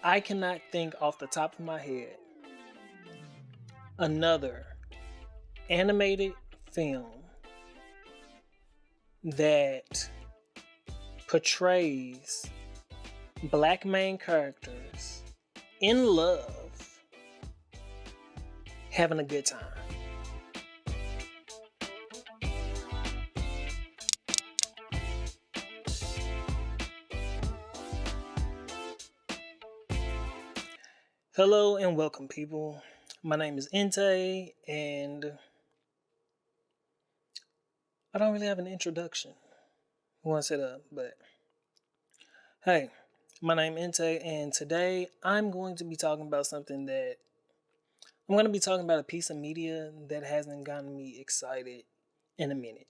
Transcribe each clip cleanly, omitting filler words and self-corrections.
I cannot think off the top of my head another animated film that portrays black main characters in love having a good time. Hello and welcome, people. My name is Inte, and I don't really have an introduction. I want to set up, but hey, my name is Inte, and today I'm going to be talking about something that I'm going to be talking about a piece of media that hasn't gotten me excited in a minute,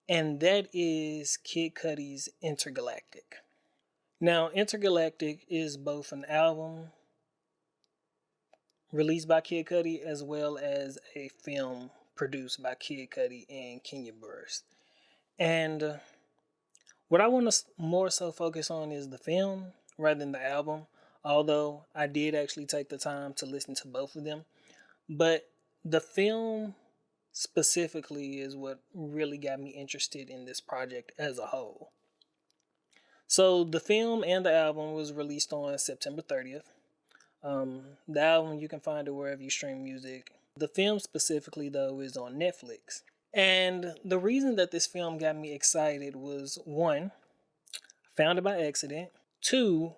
and that is Kid Cudi's Entergalactic. Now, Entergalactic is both an album released by Kid Cudi as well as a film produced by Kid Cudi and Kenya Burris. And what I want to more so focus on is the film rather than the album, although I did actually take the time to listen to both of them. But the film specifically is what really got me interested in this project as a whole. So the film and the album was released on September 30th. The album, you can find it wherever you stream music. The film specifically, though, is on Netflix. And the reason that this film got me excited was, one, I found it by accident. Two,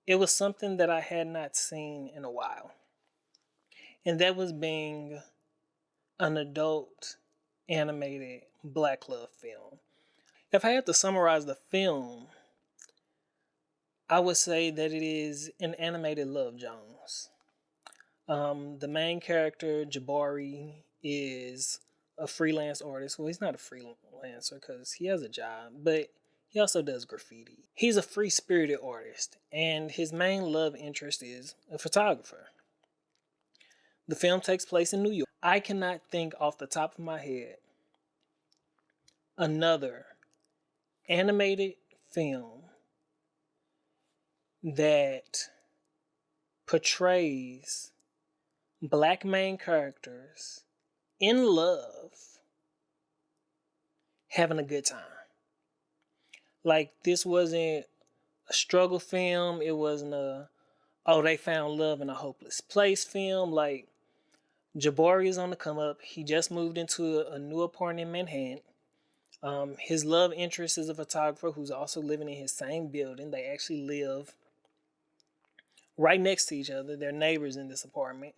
it was something that I had not seen in a while. And that was being an adult animated black love film. If I had to summarize the film, I would say that it is an animated Love Jones. The main character, Jabari, is a freelance artist. Well, he's not a freelancer because he has a job, but he also does graffiti. He's a free-spirited artist, and his main love interest is a photographer. The film takes place in New York. I cannot think off the top of my head another animated film that portrays black main characters in love having a good time. Like, this wasn't a struggle film. It wasn't they found love in a hopeless place film. Like, Jabari is on the come up. He just moved into a new apartment in Manhattan. His love interest is a photographer who's also living in his same building. They actually live right next to each other. They're neighbors in this apartment.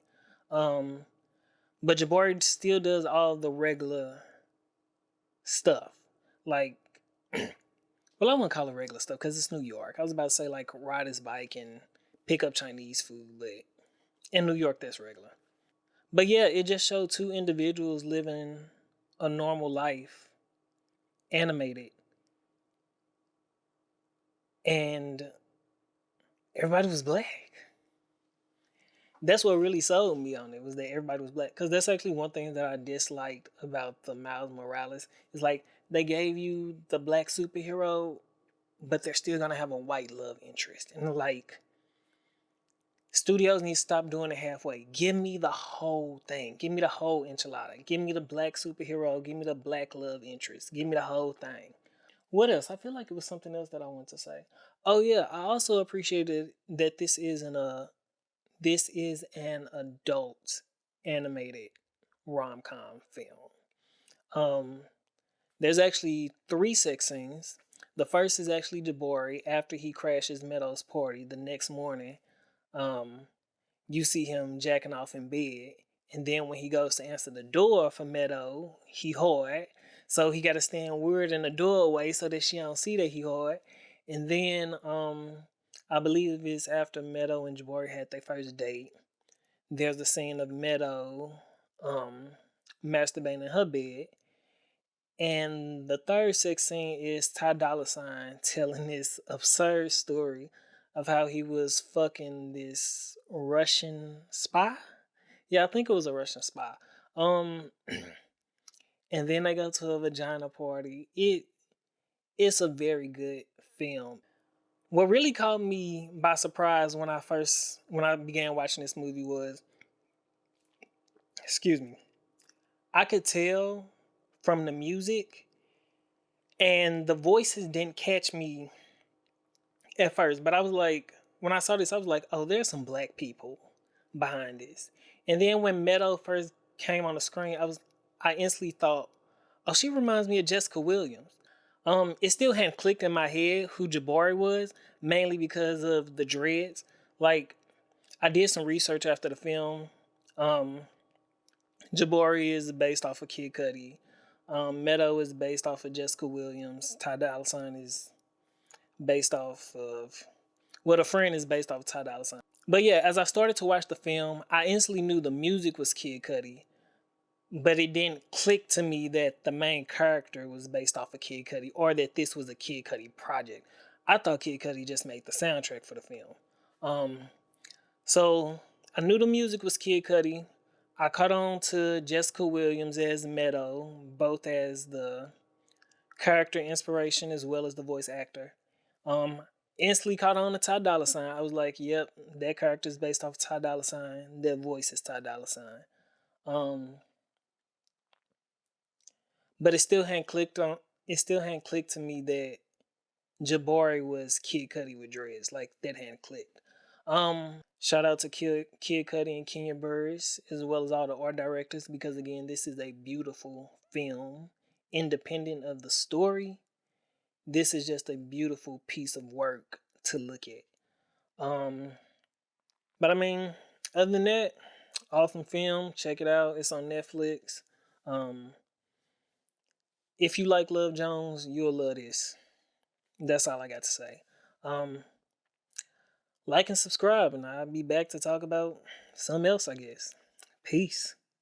But Jabari still does all the regular stuff. Like, well, I wouldn't call it regular stuff because it's New York. I was about to say, like, ride his bike and pick up Chinese food, but in New York, that's regular. But yeah, it just showed two individuals living a normal life, animated. And everybody was black. That's what really sold me on it, was that everybody was black. Because that's actually one thing that I disliked about the Miles Morales. Is like, they gave you the black superhero, but they're still going to have a white love interest. And like, studios need to stop doing it halfway. Give me the whole thing. Give me the whole enchilada. Give me the black superhero. Give me the black love interest. Give me the whole thing. What else? I feel like it was something else that I wanted to say. Oh yeah, I also appreciated that this is an adult animated rom-com film. There's actually 3 sex scenes. The first is actually Jabari after he crashes Meadow's party the next morning. You see him jacking off in bed, and then when he goes to answer the door for Meadow, he hard. So he got to stand weird in the doorway so that she don't see that he hard. And then I believe it's after Meadow and Jabari had their first date. There's the scene of Meadow masturbating in her bed. And the third sex scene is Ty Dolla $ign telling this absurd story of how he was fucking this Russian spy. Yeah, I think it was a Russian spy. And then they go to a vagina party. It's a very good film. What really caught me by surprise when I began watching this movie was, excuse me, I could tell from the music and the voices didn't catch me at first, but I was like, when I saw this, I was like, oh, there's some black people behind this. And then when Meadow first came on the screen, I instantly thought, oh, she reminds me of Jessica Williams. It still hadn't clicked in my head who Jabari was, mainly because of the dreads. Like, I did some research after the film. Um, Jabari is based off of Kid Cudi. Meadow is based off of Jessica Williams. Ty Dolla $ign is based off of, well, the friend is based off of Ty Dolla $ign. But yeah, as I started to watch the film, I instantly knew the music was Kid Cudi, but it didn't click to me that the main character was based off of Kid Cudi or that this was a Kid Cudi project. I thought Kid Cudi just made the soundtrack for the film. Um, so I knew the music was Kid Cudi. I caught on to Jessica Williams as Meadow, both as the character inspiration as well as the voice actor. Um, Instantly caught on to Ty Dolla $ign. I was like, yep, that character is based off of Ty Dolla $ign. That voice is Ty Dolla $ign. Um, but it still hadn't clicked to me that Jabari was Kid Cudi with dreads. Like that hadn't clicked. Shout out to Kid Cudi and Kenya Burris, as well as all the art directors, because again, this is a beautiful film. Independent of the story, this is just a beautiful piece of work to look at. Um, but I mean, other than that, awesome film. Check it out. It's on Netflix. Um, if you like Love Jones, you'll love this. That's all I got to say. Um, like and subscribe, and I'll be back to talk about something else, I guess. Peace.